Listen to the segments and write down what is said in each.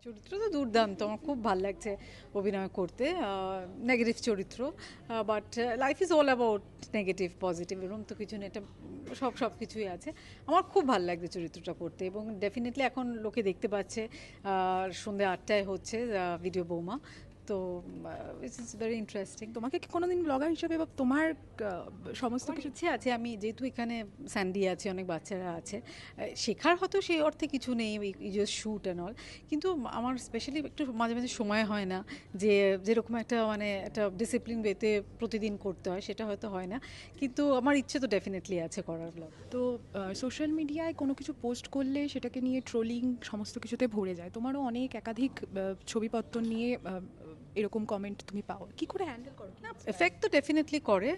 চরিত্র তো দুর্দান্ত, আমার খুব ভাল লাগছে অভিনয় করতে। নেগেটিভ চরিত্র, but life is all about negative positive, এরকম তো কিছু নেই, এটা সব কিছুই আছে। আমার খুব ভাল লাগছে চরিত্রটা করতে, এবং ডেফিনেটলি এখন লোকে দেখতে পাচ্ছে। সন্ধ্যে 8টায় হচ্ছে ভিডিও বৌমা, তো ইটস ইজ ভেরি ইন্টারেস্টিং। তোমাকে কি কোনোদিন ব্লগার হিসেবে বা তোমার সমস্ত আমার কিছু ইচ্ছে আছে, আমি যেহেতু এখানে স্যান্ডি আছে, অনেক বাচ্চারা আছে, শেখার হয়তো সেই অর্থে কিছু নেই, জাস্ট শুট অ্যান্ড অল, কিন্তু আমার স্পেশালি একটু মাঝে মাঝে সময় হয় না, যে যেরকম একটা মানে একটা ডিসিপ্লিন ওয়েতে প্রতিদিন করতে হয়, সেটা হয়তো হয় না, কিন্তু আমার ইচ্ছে তো ডেফিনেটলি আছে করার ব্লগ। তো সোশ্যাল মিডিয়ায় কোনো কিছু পোস্ট করলে সেটাকে নিয়ে ট্রোলিং সমস্ত কিছুতে ভরে যায়, তোমারও অনেক একাধিক ছবিপত্র নিয়ে এরকম কমেন্ট তুমি পাও, কি করে হ্যান্ডেল করো? এফেক্ট তো ডেফিনেটলি করে,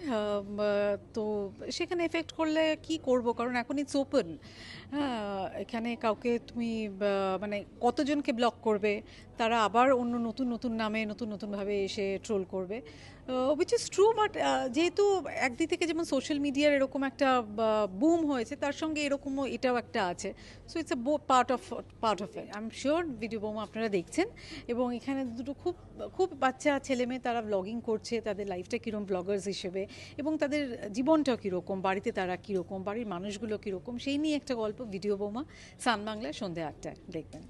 তো সেখানে এফেক্ট করলে কি করব, কারণ এখন ইটস ওপেন। হ্যাঁ, এখানে কাউকে তুমি মানে কতজনকে ব্লক করবে, তারা আবার অন্য নতুন নতুন নামে নতুন নতুনভাবে এসে ট্রোল করবে, উইচ ইজ ট্রু, বাট যেহেতু একদিক থেকে যেমন সোশ্যাল মিডিয়ার এরকম একটা বুম হয়েছে, তার সঙ্গে এরকমও এটাও একটা আছে, so it's a part of it. I am sure video বোমা আপনারা দেখছেন, এবং এখানে দুটো খুব খুব বাচ্চা ছেলে মেয়ে, তারা ব্লগিং করছে, তাদের লাইফটা কীরকম ব্লগার্স হিসেবে, এবং তাদের জীবনটাও কীরকম, বাড়িতে তারা কীরকম, বাড়ির মানুষগুলো কীরকম, সেই নিয়ে একটা গল্প ভিডিও বোমা, সান বাংলায় সন্ধ্যে 8টায় দেখবেন।